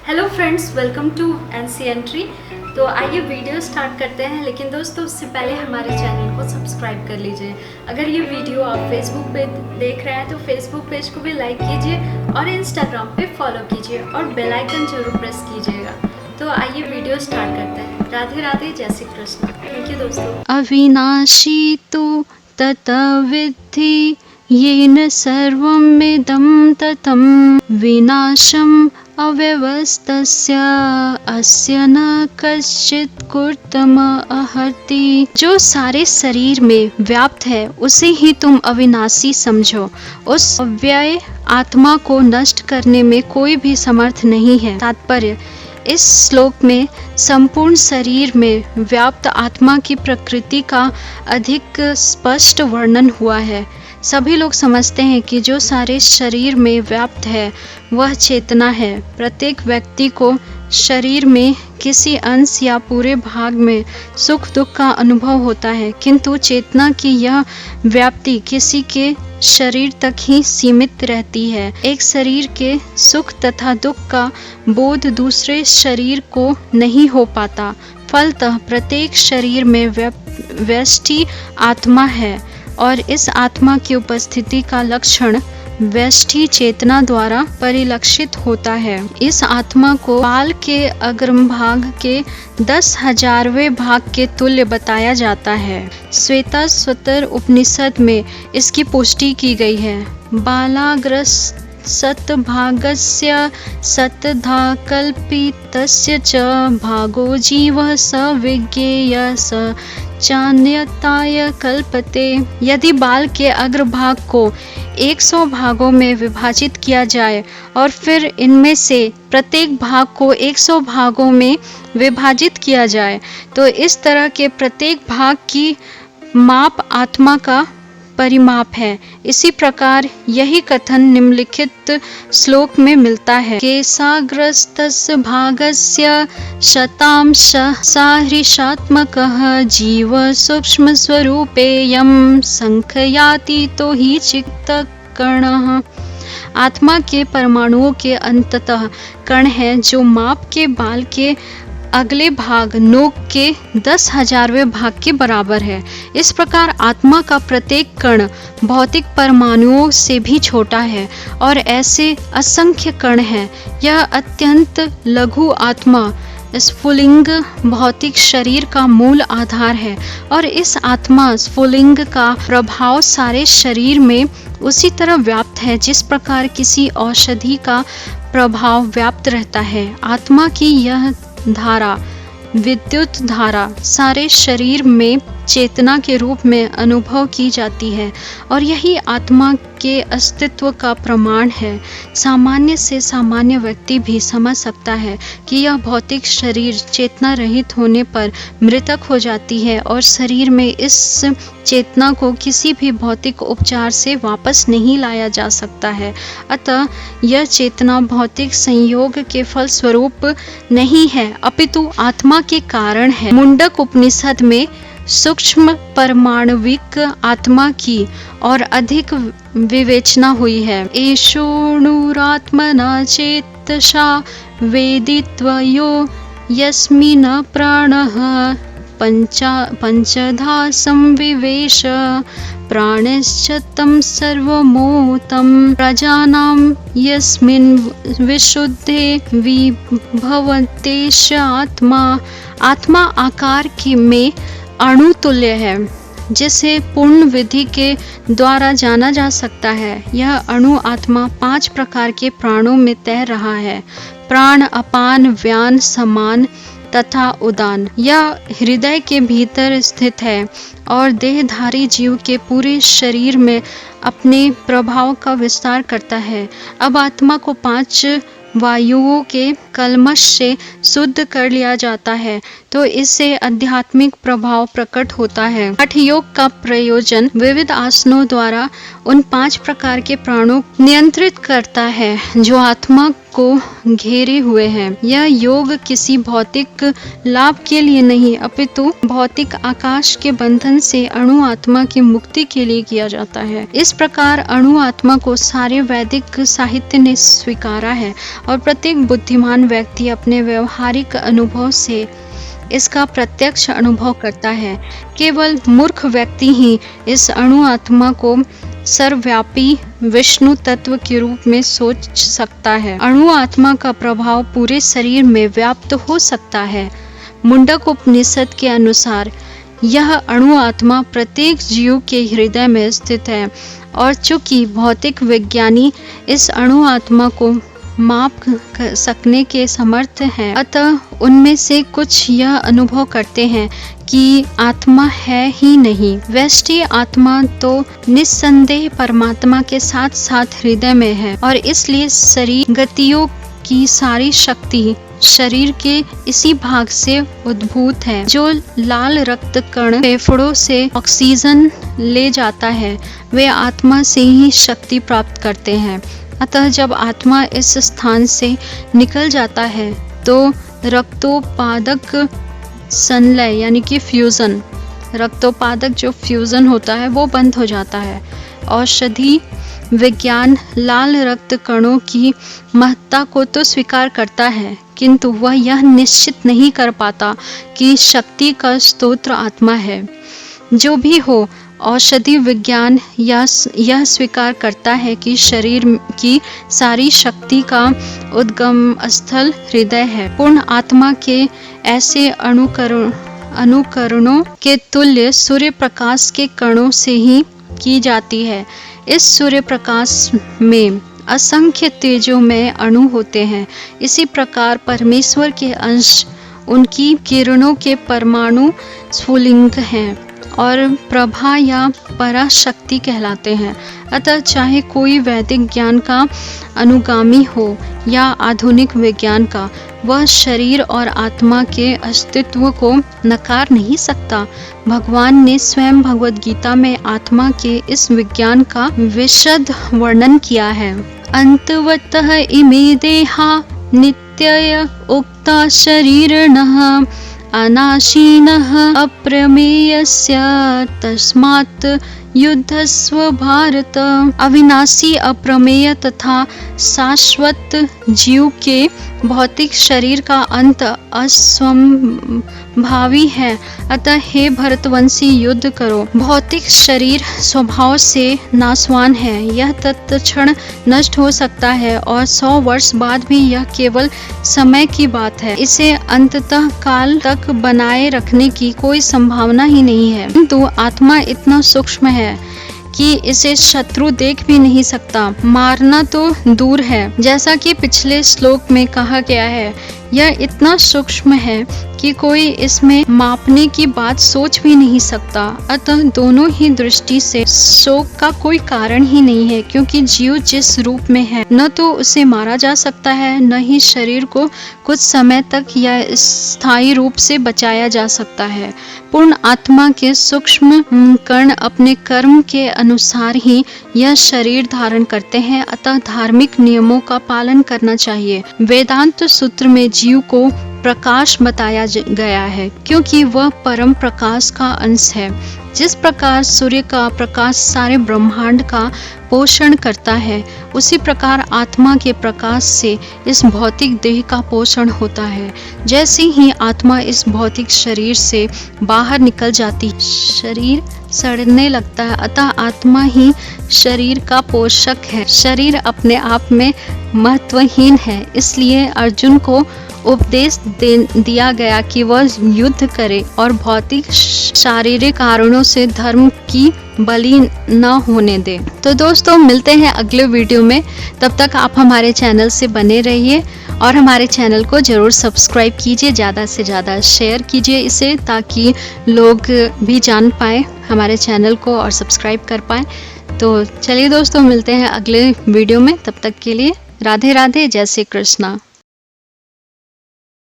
Hello friends, welcome to NC entry. तो आइए video start करते हैं, लेकिन दोस्तों उससे पहले हमारे चैनल को सब्सक्राइब कर लीजिए। अगर ये वीडियो आप फेसबुक पे देख रहे हैं तो फेसबुक पेज को भी लाइक कीजिए और इंस्टाग्राम पे फॉलो कीजिए और बेल आइकन जरूर प्रेस कीजिएगा। तो आइए वीडियो स्टार्ट करते हैं। राधे राधे, जय श्री कृष्ण। थैंक यू दोस्तों। अविनाशी तु ततविद्धि येन सर्वमिदं ततं विनाशम् अव्यवस्थस्य अस्य न कश्चित् कुर्तम अर्हति। जो सारे शरीर में व्याप्त है उसे ही तुम अविनाशी समझो। उस अव्यय आत्मा को नष्ट करने में कोई भी समर्थ नहीं है। तात्पर्य, इस श्लोक में संपूर्ण शरीर में व्याप्त आत्मा की प्रकृति का अधिक स्पष्ट वर्णन हुआ है। सभी लोग समझते हैं कि जो सारे शरीर में व्याप्त है वह चेतना है। प्रत्येक व्यक्ति को शरीर में किसी अंश या पूरे भाग में सुख दुख का अनुभव होता है, किंतु चेतना की यह व्याप्ति किसी के शरीर तक ही सीमित रहती है। एक शरीर के सुख तथा दुख का बोध दूसरे शरीर को नहीं हो पाता। फलतः प्रत्येक शरीर में व्यष्टि आत्मा है और इस आत्मा की उपस्थिति का लक्षण व्यष्टि चेतना द्वारा परिलक्षित होता है। इस आत्मा को बाल के अग्रम भाग के 10,000वें भाग के तुल्य बताया जाता है। श्वेताश्वतर उपनिषद में इसकी पुष्टि की गई है। बालाग्रस्त सतभागस्य सतधा कल्पितस्य च भागो जीवः स विज्ञेयः स चान्यताय कल्पते। यदि बाल के अग्रभाग को 100 भागों में विभाजित किया जाए और फिर इनमें से प्रत्येक भाग को 100 भागों में विभाजित किया जाए तो इस तरह के प्रत्येक भाग की माप आत्मा का परिमाप है। इसी प्रकार यही कथन निम्नलिखित श्लोक में मिलता है। केशाग्रस्तस्य भागस्य शतांशः साहृषात्मकः जीव सूक्ष्म स्वरूपेयं संख्याति तो ही चित्तकणः। आत्मा के परमाणुओं के अंततः कण है जो माप के बाल के अगले भाग नोक के 10,000वें भाग के बराबर है। इस प्रकार आत्मा का प्रत्येक कण भौतिक परमाणुओं से भी छोटा है और ऐसे असंख्य कण हैं। यह अत्यंत लघु आत्मा स्फुलिंग भौतिक शरीर का मूल आधार है और इस आत्मा स्फुलिंग का प्रभाव सारे शरीर में उसी तरह व्याप्त है जिस प्रकार किसी औषधि का प्रभाव व्याप्त रहता है। आत्मा की यह धारा, विद्युत धारा, सारे शरीर में चेतना के रूप में अनुभव की जाती है और यही आत्मा के अस्तित्व का प्रमाण है। सामान्य से सामान्य व्यक्ति भी समझ सकता है कि यह भौतिक शरीर चेतना रहित होने पर मृतक हो जाती है और शरीर में इस चेतना को किसी भी भौतिक उपचार से वापस नहीं लाया जा सकता है। अतः यह चेतना भौतिक संयोग के फल स्वरूप नहीं है, अपितु आत्मा के कारण है। मुंडक उपनिषद में सूक्ष्म परमाणविक आत्मा की और अधिक विवेचना हुई है। एषोऽणुरात्मना चेतसा वेदित्वयो यस्मिन् प्राणः पंचधा संविवेश प्राणश्च तं सर्वमोतं प्रजानां यस्मिन् विशुद्धे विभवतेश आत्मा। आत्मा आकार की में अणु तुल्य है जिसे पूर्ण विधि के द्वारा जाना जा सकता है। यह अणु आत्मा 5 प्रकार के प्राणों में तैर रहा है। प्राण, अपान, व्यान, समान तथा उदान। यह हृदय के भीतर स्थित है और देहधारी जीव के पूरे शरीर में अपने प्रभाव का विस्तार करता है। अब आत्मा को 5 वायुओं के कलमश से शुद्ध कर लिया जाता है तो तो इससे आध्यात्मिक प्रभाव प्रकट होता है। हठ योग का प्रयोजन विविध आसनों द्वारा उन 5 प्रकार के प्राणों नियंत्रित करता है जो आत्मा को घेरे हुए हैं। यह योग किसी भौतिक लाभ के लिए नहीं अपितु भौतिक आकाश के बंधन से अणु आत्मा की मुक्ति के लिए किया जाता है। इस प्रकार अणु आत्मा को सारे वैदिक साहित्य ने स्वीकारा है और प्रत्येक बुद्धिमान व्यक्ति अपने व्यवहारिक अनुभव से इसका प्रत्यक्ष अनुभव करता है। केवल मूर्ख व्यक्ति ही इस अणु आत्मा को सर्वव्यापी विष्णु तत्व के रूप में सोच सकता है। अणु आत्मा का प्रभाव पूरे शरीर में व्याप्त हो सकता है। मुंडक उपनिषद के अनुसार यह अणु आत्मा प्रत्येक जीव के हृदय में स्थित है और चूंकि भौतिक विज्ञानी इस अणु आत्मा को माप सकने के समर्थ हैं, अतः उनमें से कुछ यह अनुभव करते हैं कि आत्मा है ही नहीं। व्यष्टि आत्मा तो निस्संदेह परमात्मा के साथ साथ हृदय में है और इसलिए शरीर गतियों की सारी शक्ति शरीर के इसी भाग से उद्भूत है। जो लाल रक्त कण फेफड़ों से ऑक्सीजन ले जाता है वे आत्मा से ही शक्ति प्राप्त करते हैं। अतः जब आत्मा इस स्थान से निकल जाता है तो रक्तोत्पादक संलय यानी कि फ्यूजन, रक्तोत्पादक जो फ्यूजन होता है वो बंद हो जाता है। औषधि विज्ञान लाल रक्त कणों की महत्ता को तो स्वीकार करता है किंतु वह यह निश्चित नहीं कर पाता कि शक्ति का स्रोत आत्मा है। जो भी हो, औषधि विज्ञान यह स्वीकार करता है कि शरीर की सारी शक्ति का उद्गम स्थल हृदय है। पूर्ण आत्मा के ऐसे अनुकरणों के तुल्य सूर्य प्रकाश के कणों से ही की जाती है। इस सूर्य प्रकाश में असंख्य तेजोमय अणु होते हैं। इसी प्रकार परमेश्वर के अंश उनकी किरणों के परमाणु स्फुलिंग हैं और प्रभा या पराशक्ति कहलाते हैं। अतः चाहे कोई वैदिक ज्ञान का अनुगामी हो या आधुनिक विज्ञान का, वह शरीर और आत्मा के अस्तित्व को नकार नहीं सकता। भगवान ने स्वयं भगवद गीता में आत्मा के इस विज्ञान का विशद वर्णन किया है। अंतवतः इमे देहा नित्यय उक्ता शरीरिणः अनाशीनः अप्रमेयस्य तस्मात् युद्धस्व भारत। अविनाशी, अप्रमेय तथा शाश्वत जीव के भौतिक शरीर का अंत असंभावी है। अतः हे भरतवंशी, युद्ध करो। भौतिक शरीर स्वभाव से नाशवान है। यह तत्क्षण नष्ट हो सकता है और 100 वर्ष बाद भी यह केवल समय की बात है। इसे अंततः काल तक बनाए रखने की कोई संभावना ही नहीं है। किंतु आत्मा इतना सूक्ष्म है कि इसे शत्रु देख भी नहीं सकता, मारना तो दूर है। जैसा कि पिछले श्लोक में कहा गया है, यह इतना सूक्ष्म है कि कोई इसमें मापने की बात सोच भी नहीं सकता। अतः दोनों ही दृष्टि से शोक का कोई कारण ही नहीं है, क्योंकि जीव जिस रूप में है न तो उसे मारा जा सकता है, न ही शरीर को कुछ समय तक या स्थायी रूप से बचाया जा सकता है। पूर्ण आत्मा के सूक्ष्म कण अपने कर्म के अनुसार ही यह शरीर धारण करते हैं। अतः धार्मिक नियमों का पालन करना चाहिए। वेदांत सूत्र में जीव को प्रकाश बताया गया है, क्योंकि वह परम प्रकाश का अंश है। जिस प्रकार सूर्य का प्रकाश सारे ब्रह्मांड का पोषण करता है, उसी प्रकार आत्मा के प्रकाश से इस भौतिक देह का पोषण होता है। जैसे ही आत्मा इस भौतिक शरीर से बाहर निकल जाती, शरीर सड़ने लगता है। अतः आत्मा ही शरीर का पोषक है। शरीर अपने आप में महत्वहीन है। इसलिए अर्जुन को उपदेश दिया गया कि वह युद्ध करे और भौतिक शारीरिक कारणों से धर्म की बलि न होने दे। तो दोस्तों, मिलते हैं अगले वीडियो में। तब तक आप हमारे चैनल से बने रहिए और हमारे चैनल को जरूर सब्सक्राइब कीजिए, ज़्यादा से ज़्यादा शेयर कीजिए इसे, ताकि लोग भी जान पाए हमारे चैनल को और सब्सक्राइब कर पाए। तो चलिए दोस्तों, मिलते हैं अगले वीडियो में। तब तक के लिए राधे राधे, जय श्री कृष्णा।